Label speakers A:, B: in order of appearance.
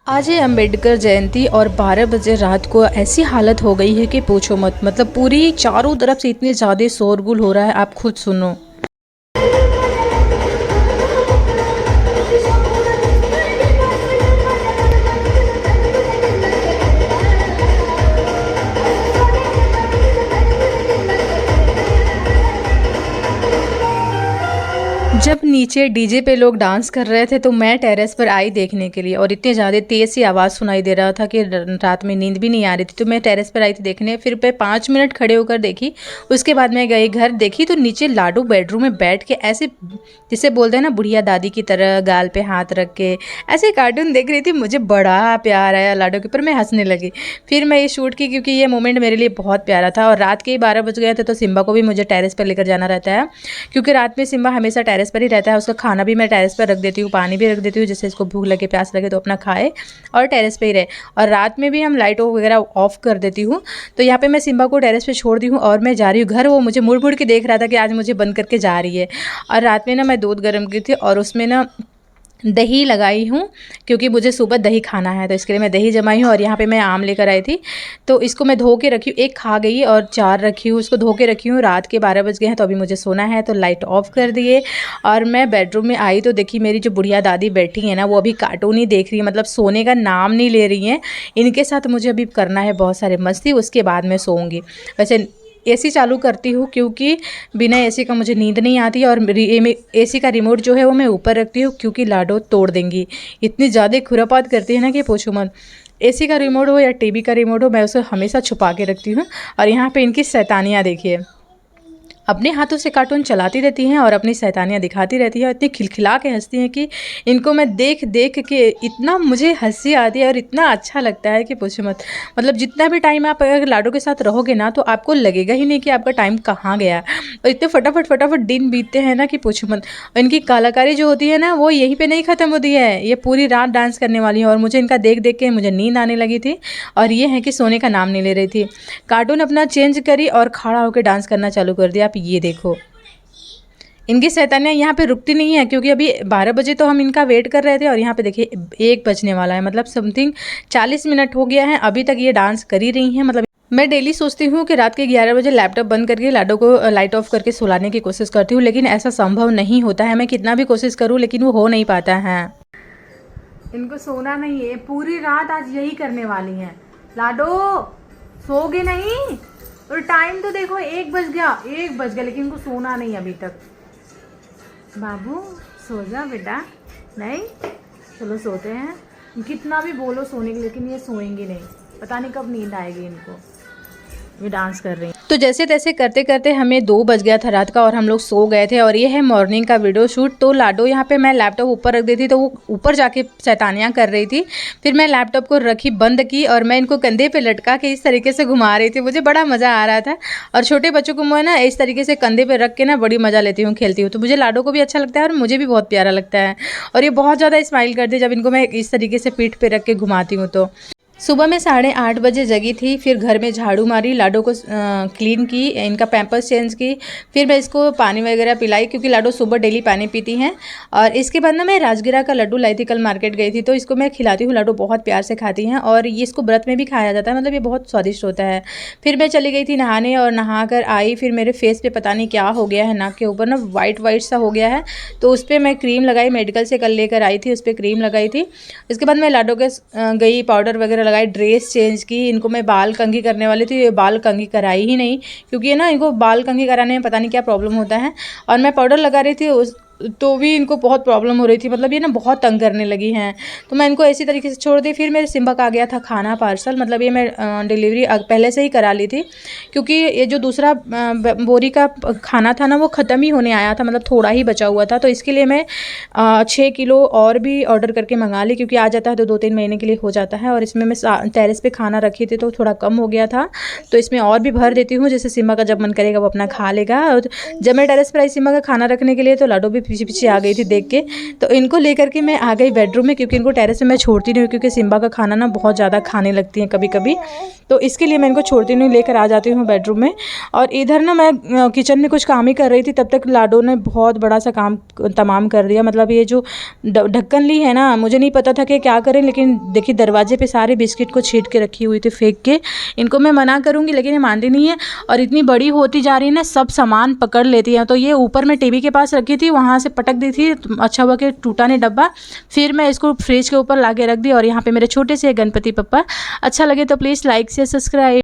A: आज है अम्बेडकर जयंती और 12 बजे रात को ऐसी हालत हो गई है कि पूछो मत। मतलब पूरी चारों तरफ से इतनी ज़्यादा शोरगुल हो रहा है, आप खुद सुनो। जब नीचे डीजे पे लोग डांस कर रहे थे तो मैं टेरेस पर आई देखने के लिए, और इतनी ज़्यादा तेज़ सी आवाज़ सुनाई दे रहा था कि रात में नींद भी नहीं आ रही थी। तो मैं टेरेस पर आई थी देखने, फिर मैं 5 मिनट खड़े होकर देखी। उसके बाद मैं गई घर, देखी तो नीचे लाडो बेडरूम में बैठ के ऐसे, जिसे बोलते हैं ना बुढ़िया दादी की तरह, गाल पे हाथ रख के ऐसे कार्टून देख रही थी। मुझे बड़ा प्यार आया लाडो के ऊपर, मैं हंसने लगी। फिर मैं ये शूट की क्योंकि ये मोमेंट मेरे लिए बहुत प्यारा था। और रात के ही 12 बज गए थे तो सिम्बा को भी मुझे टेरेस पर लेकर जाना रहता है, क्योंकि रात में सिम्बा हमेशा टेरेस पर ही रहता है। उसका खाना भी मैं टेरेस पर रख देती हूँ, पानी भी रख देती हूँ, जिससे इसको भूख लगे प्यास लगे तो अपना खाए और टेरेस पे ही रहे। और रात में भी हम लाइट वगैरह ऑफ कर देती हूँ। तो यहाँ पे मैं सिम्बा को टेरेस पे छोड़ दी हूँ और मैं जा रही हूँ घर। वो मुझे मुड़ मुड़ के देख रहा था कि आज मुझे बंद करके जा रही है। और रात में ना मैं दूध गर्म की थी और उसमें ना दही लगाई हूँ, क्योंकि मुझे सुबह दही खाना है, तो इसके लिए मैं दही जमाई हूँ। और यहाँ पे मैं आम लेकर आई थी, तो इसको मैं धो के रखी हूँ। एक खा गई और 4 रखी हूँ, उसको धो के रखी हूँ। रात के 12 बज गए हैं तो अभी मुझे सोना है, तो लाइट ऑफ कर दिए। और मैं बेडरूम में आई तो देखी मेरी जो बुढ़िया दादी बैठी है ना, वो अभी कार्टून ही देख रही है, मतलब सोने का नाम नहीं ले रही हैं। इनके साथ मुझे अभी करना है बहुत सारे मस्ती, उसके बाद मैं सोऊंगी। वैसे एसी चालू करती हूँ क्योंकि बिना एसी का मुझे नींद नहीं आती। और एसी का रिमोट जो है वो मैं ऊपर रखती हूँ, क्योंकि लाडो तोड़ देंगी। इतनी ज़्यादा खुरापात करती है ना कि पूछो मत। एसी का रिमोट हो या टीवी का रिमोट हो, मैं उसे हमेशा छुपा के रखती हूँ। और यहाँ पे इनकी शैतानियाँ देखिए, अपने हाथों से कार्टून चलाती रहती हैं और अपनी शैतानियाँ दिखाती रहती है। और इतनी खिलखिला के हंसती हैं कि इनको मैं देख देख के इतना मुझे हंसी आती है और इतना अच्छा लगता है कि पूछो मत। मतलब जितना भी टाइम आप अगर लाडो के साथ रहोगे ना, तो आपको लगेगा ही नहीं कि आपका टाइम कहाँ गया। और इतने फटाफट फटाफट दिन बीतते हैं ना कि पूछो मत। और इनकी कलाकारी जो होती है ना, वो यहीं पर नहीं ख़त्म होती है, ये पूरी रात डांस करने वाली है। और मुझे इनका देख देख के मुझे नींद आने लगी थी, और ये है कि सोने का नाम नहीं ले रही थी। कार्टून अपना चेंज करी और खड़ा होकर डांस करना चालू कर दिया। ये देखो, इनकी शैतानियाँ यहाँ पे रुकती नहीं है, क्योंकि अभी 12 बजे तो हम इनका वेट कर रहे थे और यहाँ पे देखिए 1 बजने वाला है। मतलब समथिंग 40 मिनट हो गया है, अभी तक ये डांस कर ही रही हैं। मतलब मैं डेली सोचती हूँ कि रात के 11 बजे लैपटॉप बंद करके लाडो को लाइट ऑफ करके सुलाने की कोशिश करती हूँ, लेकिन ऐसा संभव नहीं होता है। मैं कितना भी कोशिश करूँ लेकिन वो हो नहीं पाता है। इनको सोना नहीं है, पूरी रात आज यही करने वाली हैं। लाडो सोगे नहीं? और टाइम तो देखो 1 बज गया, 1 बज गया, लेकिन इनको सोना नहीं अभी तक। बाबू सो जा बेटा। नहीं, चलो सोते हैं। कितना भी बोलो सोने के, लेकिन ये सोएंगे नहीं। पता नहीं कब नींद आएगी इनको। ये डांस कर रही हैं। तो जैसे तैसे करते करते हमें 2 बज गया था रात का और हम लोग सो गए थे। और ये है मॉर्निंग का वीडियो शूट। तो लाडो यहाँ पे मैं लैपटॉप ऊपर रख देती तो वो ऊपर जाके शैतानियाँ कर रही थी। फिर मैं लैपटॉप को रखी, बंद की, और मैं इनको कंधे पे लटका के इस तरीके से घुमा रही थी। मुझे बड़ा मज़ा आ रहा था। और छोटे बच्चों को मैं ना इस तरीके से कंधे पे रख के ना बड़ी मज़ा लेती हूँ, खेलती हूँ। तो मुझे लाडो को भी अच्छा लगता है और मुझे भी बहुत प्यारा लगता है। और ये बहुत ज़्यादा स्माइल करती है जब इनको मैं इस तरीके से पीठ पे रख के घुमाती हूँ। तो सुबह में 8:30 बजे जगी थी। फिर घर में झाड़ू मारी, लाडो को क्लीन की, इनका पैम्पर्स चेंज की। फिर मैं इसको पानी वगैरह पिलाई, क्योंकि लाडो सुबह डेली पानी पीती हैं। और इसके बाद ना मैं राजगिरा का लड्डू लाई थी, कल मार्केट गई थी, तो इसको मैं खिलाती हूँ। लाडो बहुत प्यार से खाती हैं और ये इसको व्रत में भी खाया जाता है, मतलब ये बहुत स्वादिष्ट होता है। फिर मैं चली गई थी नहाने, और नहा कर आई। फिर मेरे फेस पे पता नहीं क्या हो गया है, नाक के ऊपर ना वाइट वाइट सा हो गया है, तो उस पर मैं क्रीम लगाई, मेडिकल से कल लेकर आई थी, उस पर क्रीम लगाई थी। इसके बाद मैं लाडो के गई, पाउडर वगैरह लगाई, ड्रेस चेंज की। इनको मैं बाल कंघी करने वाली थी, ये बाल कंघी कराई ही नहीं, क्योंकि ये ना इनको बाल कंघी कराने में पता नहीं क्या प्रॉब्लम होता है। और मैं पाउडर लगा रही थी तो भी इनको बहुत प्रॉब्लम हो रही थी, मतलब ये ना बहुत तंग करने लगी हैं। तो मैं इनको इसी तरीके से छोड़ दी। फिर मेरे सिम्बा का आ गया था खाना पार्सल, मतलब ये मैं डिलीवरी पहले से ही करा ली थी, क्योंकि ये जो दूसरा बोरी का खाना था ना, वो ख़त्म ही होने आया था, मतलब थोड़ा ही बचा हुआ था। तो इसके लिए मैं 6 किलो और भी ऑर्डर करके मंगा ली, क्योंकि आ जाता है तो 2-3 महीने के लिए हो जाता है। और इसमें मैं टेरेस पे खाना रखी थी तो थोड़ा कम हो गया था, तो इसमें और भी भर देती हूँ, जैसे सिम्बा का जब मन करेगा वो अपना खा लेगा। और जब मैं टेरेस पर आई सिम्बा का खाना रखने के लिए, तो लाडो भी पीछे पीछे आ गई थी देख के। तो इनको लेकर के मैं आ गई बेडरूम में, क्योंकि इनको टेरेस पे मैं छोड़ती नहीं हूँ, क्योंकि सिम्बा का खाना ना बहुत ज़्यादा खाने लगती हैं कभी कभी, तो इसके लिए मैं इनको छोड़ती नहीं, लेकर आ जाती हूँ बेडरूम में। और इधर ना मैं किचन में कुछ काम ही कर रही थी, तब तक लाडो ने बहुत बड़ा सा काम तमाम कर दिया। मतलब ये जो ढक्कन ली है ना, मुझे नहीं पता था कि क्या करें, लेकिन देखिए दरवाजे पे सारे बिस्किट को छीट के रखी हुई थी फेंक के। इनको मैं मना करूँगी लेकिन ये मानती नहीं है, और इतनी बड़ी होती जा रही है ना, सब सामान पकड़ लेती है। तो ये ऊपर मैं टीवी के पास रखी थी, वहाँ से पटक दी थी, अच्छा हुआ कि टूटा नहीं डब्बा। फिर मैं इसको फ्रिज के ऊपर ला के रख दी। और यहाँ पे मेरे छोटे से गणपति पप्पा। अच्छा लगे तो प्लीज़ लाइक से सब्सक्राइब।